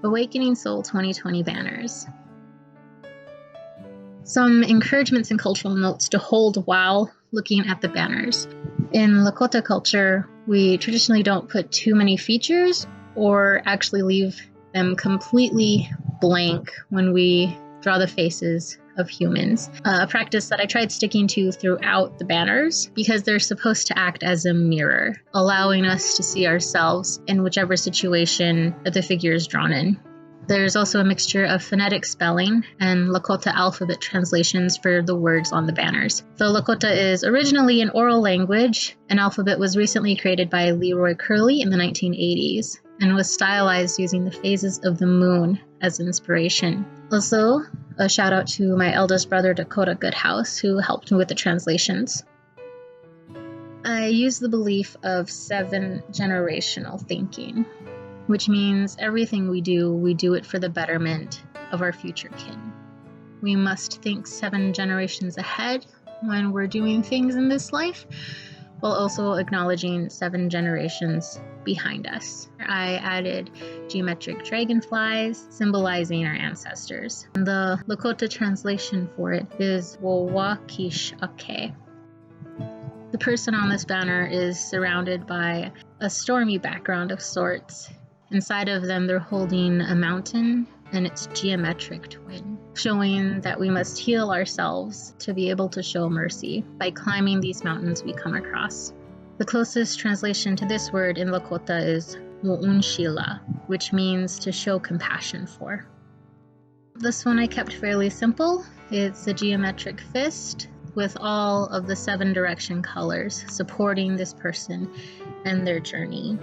Awakening Soul 2020 banners. Some encouragements and cultural notes to hold while looking at the banners. In Lakota culture, we traditionally don't put too many features or actually leave them completely blank when we draw the faces of humans. A practice that I tried sticking to throughout the banners because they're supposed to act as a mirror, allowing us to see ourselves in whichever situation that the figure is drawn in. There's also a mixture of phonetic spelling and Lakota alphabet translations for the words on the banners. Though Lakota is originally an oral language, an alphabet was recently created by Leroy Curley in the 1980s and was stylized using the phases of the moon as inspiration. Also, a shout out to my eldest brother Dakota Goodhouse, who helped me with the translations. I use the belief of 7 generational thinking, which means everything we do it for the betterment of our future kin. We must think 7 generations ahead when we're doing things in this life, while also acknowledging 7 generations behind us. I added geometric dragonflies symbolizing our ancestors. The Lakota translation for it is Wowakish Ake. The person on this banner is surrounded by a stormy background of sorts. Inside of them, they're holding a mountain and its geometric twin, showing that we must heal ourselves to be able to show mercy by climbing these mountains we come across. The closest translation to this word in Lakota is Mo'unshila, which means to show compassion for. This one I kept fairly simple. It's a geometric fist with all of the 7 direction colors supporting this person and their journey.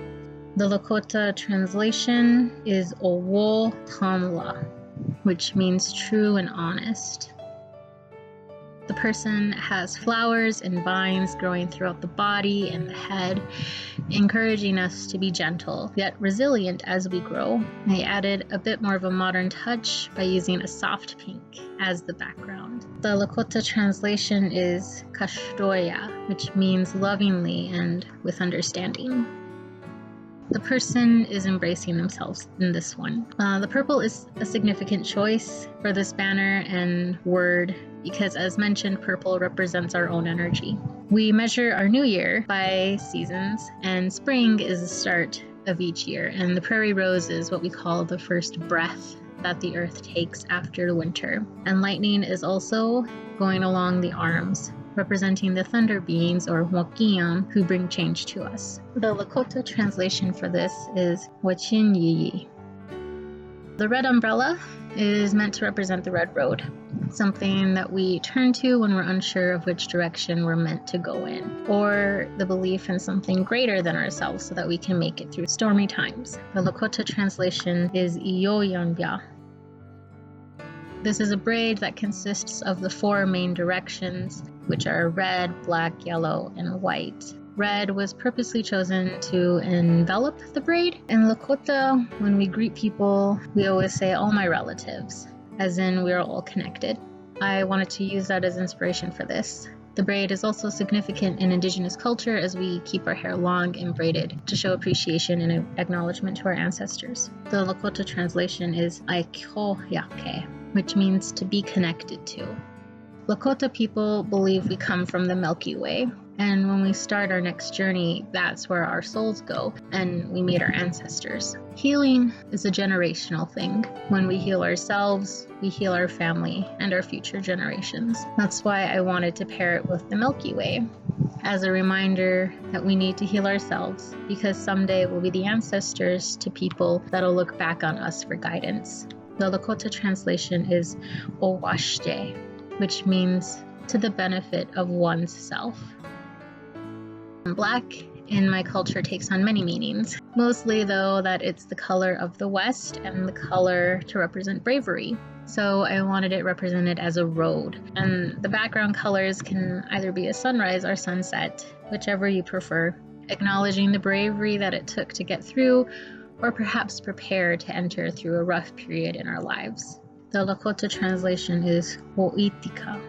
The Lakota translation is Owo Tamla, which means true and honest. The person has flowers and vines growing throughout the body and the head, encouraging us to be gentle, yet resilient as we grow. I added a bit more of a modern touch by using a soft pink as the background. The Lakota translation is Kashtoya, which means lovingly and with understanding. The person is embracing themselves in this one. The purple is a significant choice for this banner and word because, as mentioned, purple represents our own energy. We measure our new year by seasons, and spring is the start of each year, and the prairie rose is what we call the first breath that the earth takes after winter. And lightning is also going along the arms, representing the thunder beings or Wokiyam who bring change to us. The Lakota translation for this is Wachin Yiyi. The red umbrella is meant to represent the red road, something that we turn to when we're unsure of which direction we're meant to go in, or the belief in something greater than ourselves so that we can make it through stormy times. The Lakota translation is Iyoyanbya. This is a braid that consists of the 4 main directions, which are red, black, yellow, and white. Red was purposely chosen to envelop the braid. In Lakota, when we greet people, we always say, all my relatives, as in we are all connected. I wanted to use that as inspiration for this. The braid is also significant in Indigenous culture as we keep our hair long and braided to show appreciation and acknowledgement to our ancestors. The Lakota translation is Aikhoyake, which means to be connected to. Lakota people believe we come from the Milky Way, and when we start our next journey, that's where our souls go, and we meet our ancestors. Healing is a generational thing. When we heal ourselves, we heal our family and our future generations. That's why I wanted to pair it with the Milky Way, as a reminder that we need to heal ourselves, because someday we'll be the ancestors to people that'll look back on us for guidance. The Lakota translation is Owashte, which means to the benefit of one's self. Black in my culture takes on many meanings, mostly though that it's the color of the West and the color to represent bravery. So I wanted it represented as a road, and the background colors can either be a sunrise or sunset, whichever you prefer, acknowledging the bravery that it took to get through, or perhaps prepare to enter through a rough period in our lives. The Lakota translation is Ho'itika.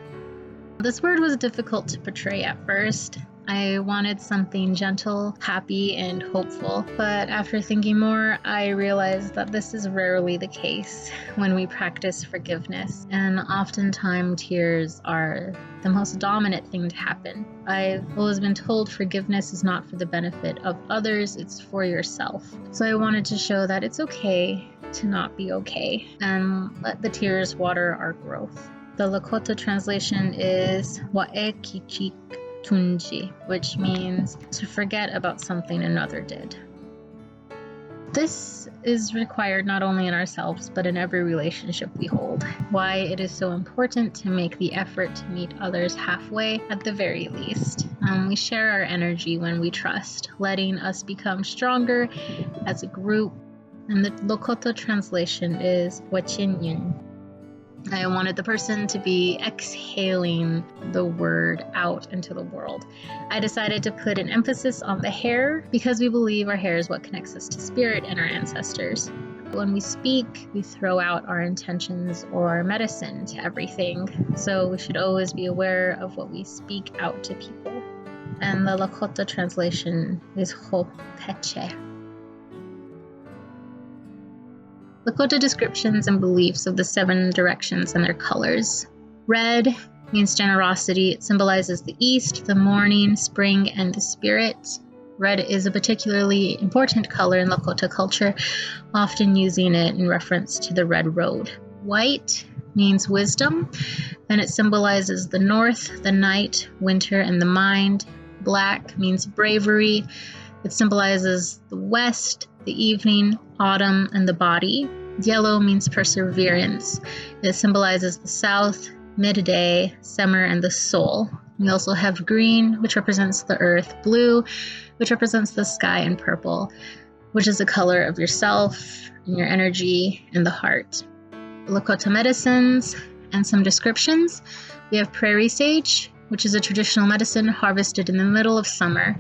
This word was difficult to portray at first, I wanted something gentle, happy, and hopeful. But after thinking more, I realized that this is rarely the case when we practice forgiveness, and oftentimes tears are the most dominant thing to happen. I've always been told forgiveness is not for the benefit of others, it's for yourself. So I wanted to show that it's okay to not be okay, and let the tears water our growth. The Lakota translation is Wa'e Kichik Tunji, which means to forget about something another did. This is required not only in ourselves, but in every relationship we hold. Why it is so important to make the effort to meet others halfway at the very least. We share our energy when we trust, letting us become stronger as a group. And the Lakota translation is Wachinyun. I wanted the person to be exhaling the word out into the world. I decided to put an emphasis on the hair because we believe our hair is what connects us to spirit and our ancestors. When we speak, we throw out our intentions or medicine to everything, so we should always be aware of what we speak out to people. And the Lakota translation is Hopeche. Lakota descriptions and beliefs of the 7 directions and their colors. Red means generosity. It symbolizes the east, the morning, spring, and the spirit. Red is a particularly important color in Lakota culture, often using it in reference to the red road. White means wisdom, and it symbolizes the north, the night, winter, and the mind. Black means bravery. It symbolizes the west, the evening, autumn, and the body. Yellow means perseverance. It symbolizes the south, midday, summer, and the soul. We also have green, which represents the earth, blue, which represents the sky, and purple, which is the color of yourself, and your energy, and the heart. Lakota medicines and some descriptions. We have prairie sage, which is a traditional medicine harvested in the middle of summer,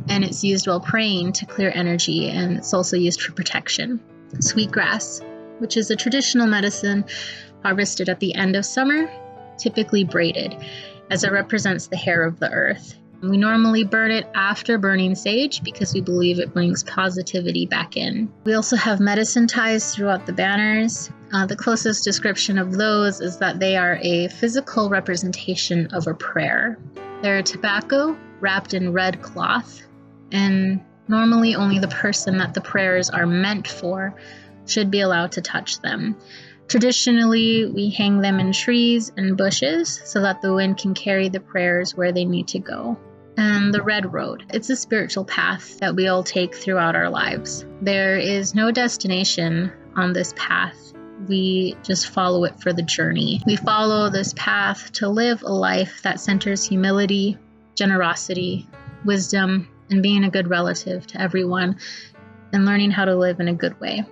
and it's used while praying to clear energy, and it's also used for protection. Sweetgrass, which is a traditional medicine harvested at the end of summer, typically braided, as it represents the hair of the earth. We normally burn it after burning sage because we believe it brings positivity back in. We also have medicine ties throughout the banners. The closest description of those is that they are a physical representation of a prayer. They're tobacco wrapped in red cloth, and normally only the person that the prayers are meant for should be allowed to touch them. Traditionally, we hang them in trees and bushes so that the wind can carry the prayers where they need to go. And the red road. It's a spiritual path that we all take throughout our lives. There is no destination on this path. We just follow it for the journey. We follow this path to live a life that centers humility, generosity, wisdom, and being a good relative to everyone, and learning how to live in a good way.